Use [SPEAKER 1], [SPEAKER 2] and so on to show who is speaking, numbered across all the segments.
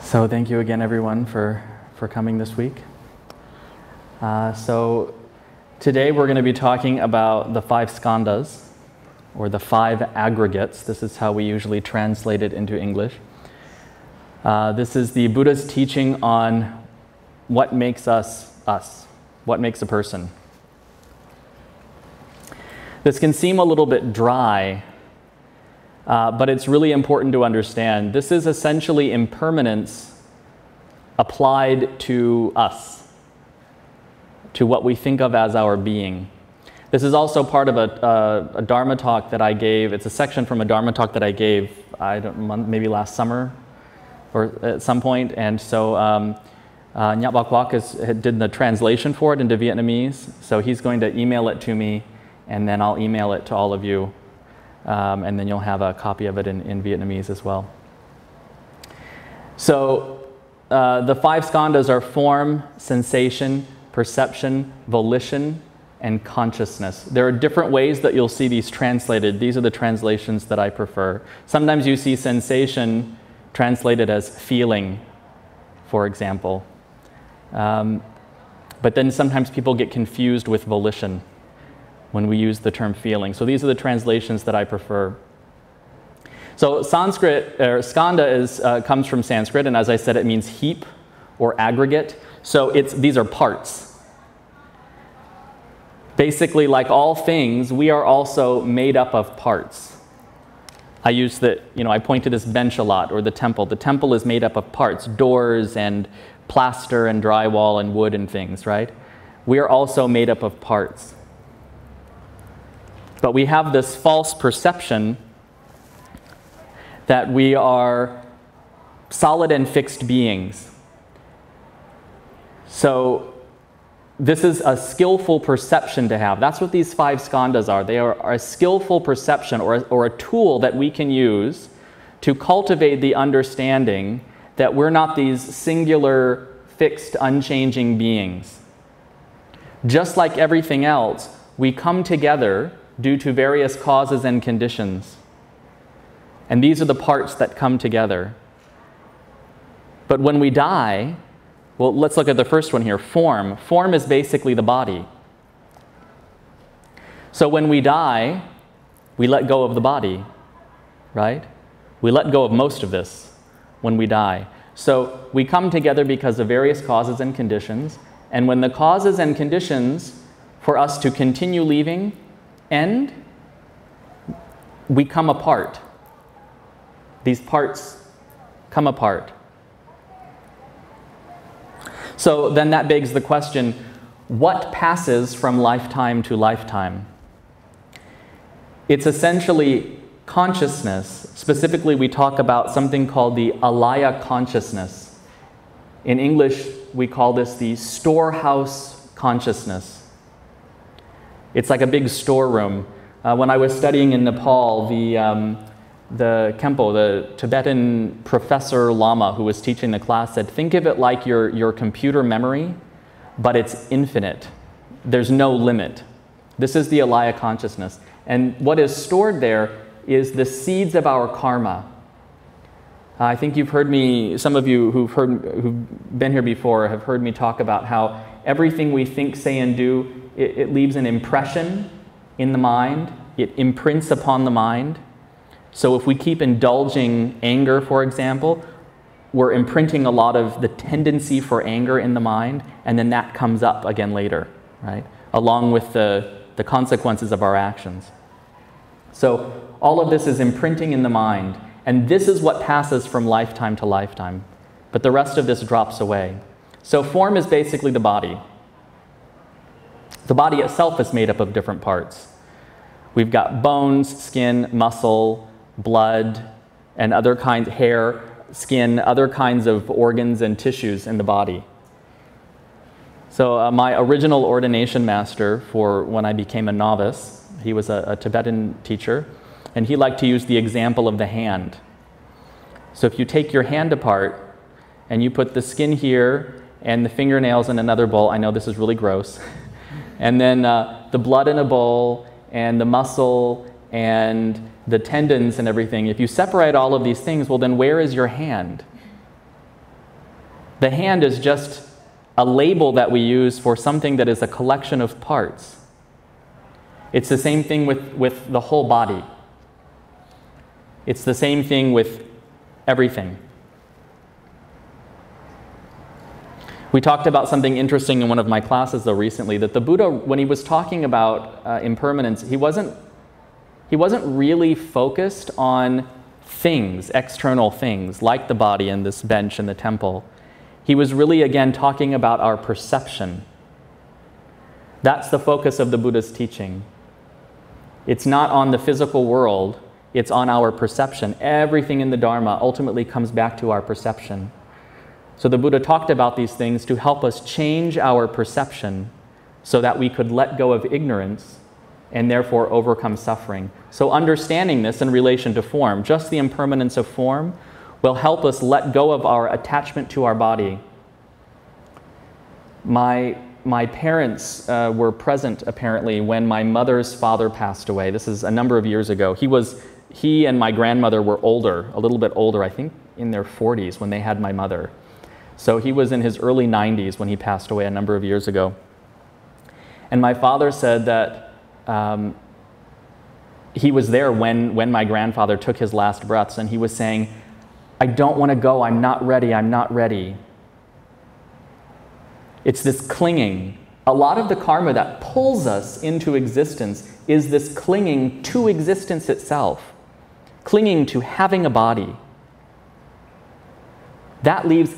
[SPEAKER 1] So thank you again, everyone, for coming this week. So today we're going to be talking about the 5 skandhas, or the 5 aggregates. This is how we usually translate it into English. This is the Buddha's teaching on what makes us us, what makes a person. This can seem a little bit dry, but it's really important to understand. This is essentially impermanence applied to us, to what we think of as our being. This is also part of a Dharma talk that I gave. It's a section from a Dharma talk that I gave, maybe last summer or at some point. And so Nhap Bak Wak did the translation for it into Vietnamese. So he's going to email it to me, and then I'll email it to all of you. And then you'll have a copy of it in Vietnamese as well. So the 5 skandhas are form, sensation, perception, volition, and consciousness. There are different ways that you'll see these translated. These are the translations that I prefer. Sometimes you see sensation translated as feeling, for example. But then sometimes people get confused with volition when we use the term feeling. So these are the translations that I prefer. So Sanskrit, or skandha comes from Sanskrit, and as I said, it means heap or aggregate. So these are parts. Basically, like all things, we are also made up of parts. I point to this bench a lot, or the temple. The temple is made up of parts, doors and plaster and drywall and wood and things, right? We are also made up of parts. But we have this false perception that we are solid and fixed beings. So this is a skillful perception to have. That's what these 5 skandhas are. They are a skillful perception or a tool that we can use to cultivate the understanding that we're not these singular, fixed, unchanging beings. Just like everything else, we come together due to various causes and conditions. And these are the parts that come together. But when we die, well, let's look at the first one here, form. Form is basically the body. So when we die, we let go of the body, right? We let go of most of this when we die. So we come together because of various causes and conditions, and when the causes and conditions for us to continue leaving end, we come apart. These parts come apart. So then that begs the question, what passes from lifetime to lifetime? It's essentially consciousness. Specifically, we talk about something called the alaya consciousness. In English, we call this the storehouse consciousness. It's like a big storeroom. When I was studying in Nepal, the Kempo, the Tibetan professor Lama who was teaching the class said, think of it like your computer memory, but it's infinite. There's no limit. This is the alaya consciousness. And what is stored there is the seeds of our karma. I think you've heard me, some of you who've been here before have heard me talk about how everything we think, say, and do, it leaves an impression in the mind. It imprints upon the mind. So if we keep indulging anger, for example, we're imprinting a lot of the tendency for anger in the mind, and then that comes up again later, right? Along with the consequences of our actions. So all of this is imprinting in the mind, and this is what passes from lifetime to lifetime. But the rest of this drops away. So form is basically the body. The body itself is made up of different parts. We've got bones, skin, muscle, blood, and other kinds, hair, skin, other kinds of organs and tissues in the body. So my original ordination master for when I became a novice, he was a Tibetan teacher, and he liked to use the example of the hand. So if you take your hand apart and you put the skin here and the fingernails in another bowl, I know this is really gross, and then the blood in a bowl and the muscle and the tendons and everything, if you separate all of these things, well then where is your hand? The hand is just a label that we use for something that is a collection of parts. It's the same thing with the whole body. It's the same thing with everything. We talked about something interesting in one of my classes, though, recently, that the Buddha, when he was talking about impermanence, he wasn't really focused on things, external things, like the body and this bench and the temple. He was really, again, talking about our perception. That's the focus of the Buddha's teaching. It's not on the physical world, it's on our perception. Everything in the Dharma ultimately comes back to our perception. So the Buddha talked about these things to help us change our perception so that we could let go of ignorance and therefore overcome suffering. So understanding this in relation to form, just the impermanence of form, will help us let go of our attachment to our body. My parents were present, apparently, when my mother's father passed away. This is a number of years ago. He and my grandmother were older, a little bit older, I think in their 40s when they had my mother. So he was in his early 90s when he passed away a number of years ago. And my father said that he was there when my grandfather took his last breaths, and he was saying, "I don't want to go, I'm not ready, I'm not ready." It's this clinging. A lot of the karma that pulls us into existence is this clinging to existence itself, clinging to having a body. That leaves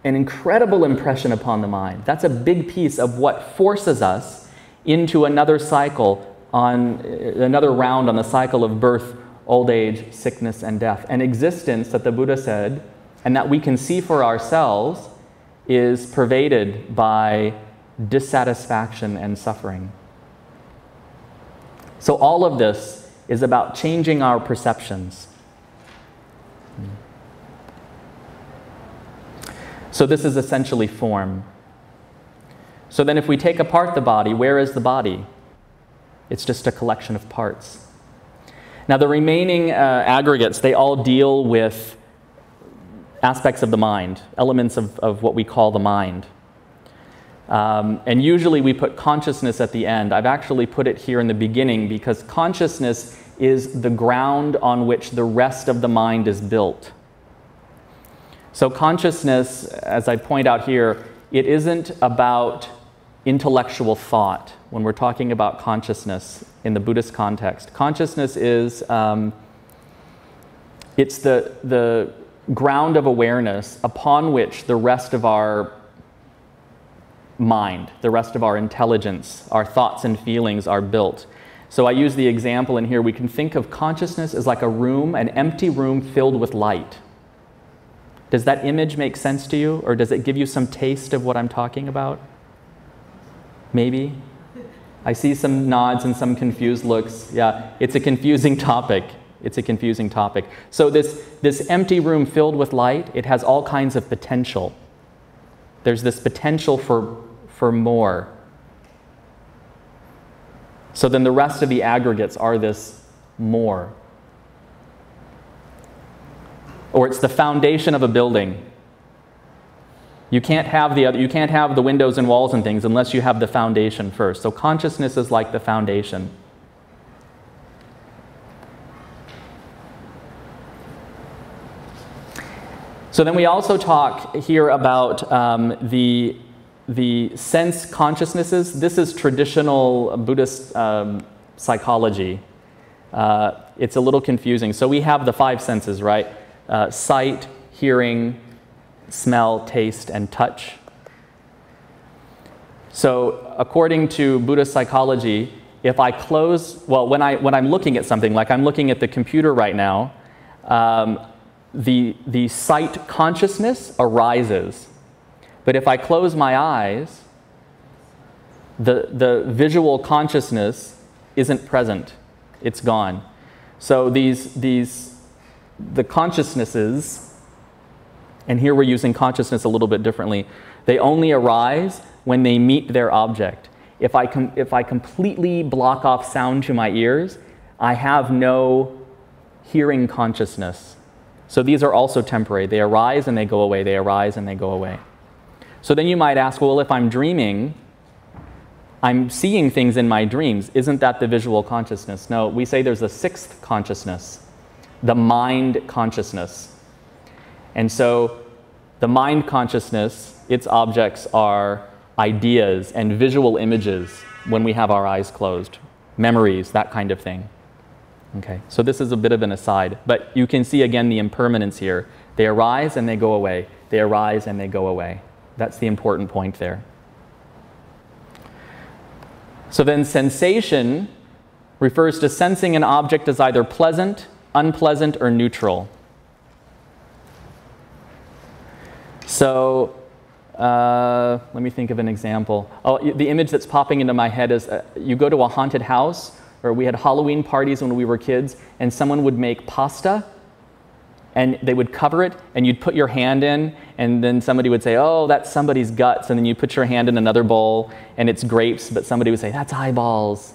[SPEAKER 1] an incredible impression upon the mind. That's a big piece of what forces us into another cycle, another round on the cycle of birth, old age, sickness, and death. And existence, that the Buddha said, and that we can see for ourselves, is pervaded by dissatisfaction and suffering. So all of this is about changing our perceptions. So this is essentially form. So then if we take apart the body, where is the body? It's just a collection of parts. Now the remaining aggregates, they all deal with aspects of the mind, elements of what we call the mind. And usually we put consciousness at the end. I've actually put it here in the beginning because consciousness is the ground on which the rest of the mind is built. So consciousness, as I point out here, it isn't about intellectual thought when we're talking about consciousness in the Buddhist context. Consciousness is, it's the ground of awareness upon which the rest of our mind, the rest of our intelligence, our thoughts and feelings are built. So I use the example in here, we can think of consciousness as like a room, an empty room filled with light. Does that image make sense to you, or does it give you some taste of what I'm talking about? Maybe? I see some nods and some confused looks. Yeah, it's a confusing topic. It's a confusing topic. So this empty room filled with light, it has all kinds of potential. There's this potential for more. So then the rest of the aggregates are this more. Or it's the foundation of a building. You can't have the windows and walls and things unless you have the foundation first. So consciousness is like the foundation. So then we also talk here about the sense consciousnesses. This is traditional Buddhist psychology. It's a little confusing. So we have the five senses, right? Sight, hearing, smell, taste, and touch. So according to Buddhist psychology, if I close, well, when I'm looking at something, like I'm looking at the computer right now, the sight consciousness arises. But if I close my eyes, the visual consciousness isn't present. It's gone. So the consciousnesses, and here we're using consciousness a little bit differently, they only arise when they meet their object. If I completely block off sound to my ears, I have no hearing consciousness. So these are also temporary. They arise and they go away. They arise and they go away. So then you might ask, well, if I'm dreaming, I'm seeing things in my dreams. Isn't that the visual consciousness? No, we say there's a sixth consciousness, the mind consciousness. And so the mind consciousness, its objects are ideas and visual images when we have our eyes closed, memories, that kind of thing. Okay, so this is a bit of an aside, but you can see again the impermanence here. They arise and they go away. They arise and they go away. That's the important point there. So then sensation refers to sensing an object as either pleasant, unpleasant, or neutral. So let me think of an example. Oh, the image that's popping into my head is you go to a haunted house, or we had Halloween parties when we were kids, and someone would make pasta, and they would cover it, and you'd put your hand in, and then somebody would say, oh, that's somebody's guts, and then you put your hand in another bowl, and it's grapes, but somebody would say, that's eyeballs.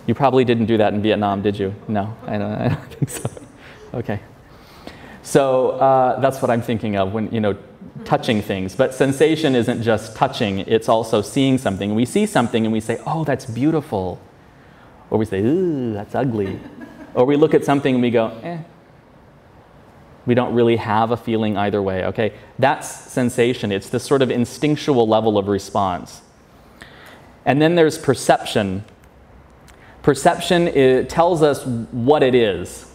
[SPEAKER 1] You probably didn't do that in Vietnam, did you? No, I don't think so. Okay. So that's what I'm thinking of when, touching things. But sensation isn't just touching, it's also seeing something. We see something and we say, oh, that's beautiful. Or we say, ooh, that's ugly. Or we look at something and we go, eh. We don't really have a feeling either way, okay? That's sensation. It's this sort of instinctual level of response. And then there's perception. Perception tells us what it is.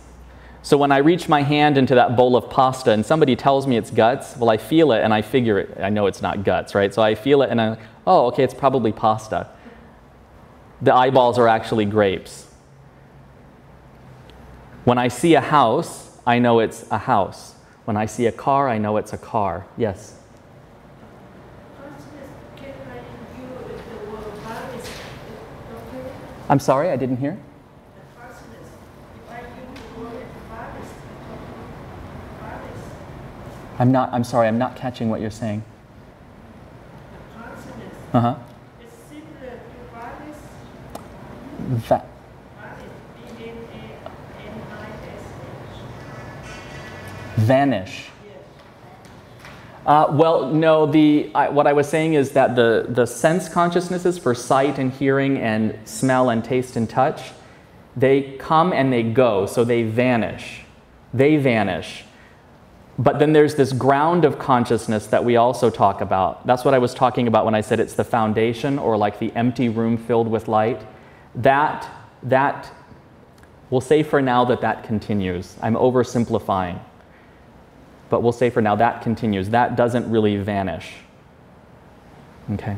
[SPEAKER 1] So when I reach my hand into that bowl of pasta and somebody tells me it's guts, well, I feel it and I figure it. I know it's not guts, right? So I feel it and I'm, oh, okay, it's probably pasta. The eyeballs are actually grapes. When I see a house, I know it's a house. When I see a car, I know it's a car. Yes? I'm sorry, I didn't hear. I'm sorry, I'm not catching what you're saying. Uh-huh.
[SPEAKER 2] It's similar to virus.
[SPEAKER 1] Vanish. Well, no, what I was saying is that the sense consciousnesses for sight and hearing and smell and taste and touch, they come and they go, so they vanish. They vanish. But then there's this ground of consciousness that we also talk about. That's what I was talking about when I said it's the foundation, or like the empty room filled with light. That we'll say for now that continues. I'm oversimplifying. But we'll say for now that continues. That doesn't really vanish. Okay?